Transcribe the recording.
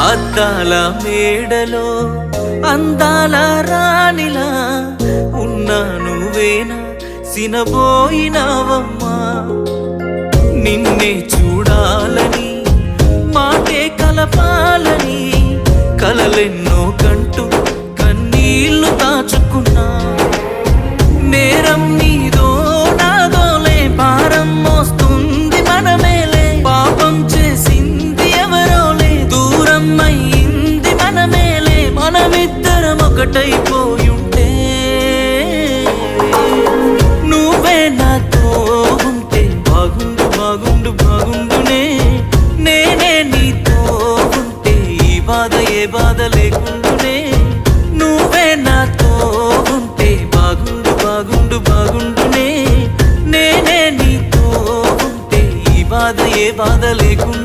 అద్దాల మేడలో అందాల రాణిలా ఉన్నా నువ్వేనా సినబోయినావమ్మా నిన్నే చూడాలని మాటే కలపాలని కలలెన్నో కంటూ కన్నీళ్లు దాచుకున్నా నేరం నీదో నాదోలే భారం మోస్తుంది మనమేలే పాపం చేసింది ఎవరోలే దూరం అయింది మనమేలే మనమిద్దరం ఒకటైపోయుంటే నువ్వే నాతో ఉంటే బాగుండు బాగుండు బాగుండునే నేనే నీతో ఉంటే ఈ బాధ ఏ బాధ లేకుండునే నువ్వే నాతో ఉంటే బాగుండు బాగుండు బాగుండునే నేనే నీతో ఉంటే ఈ బాధ ఏ బాధ లేకుండా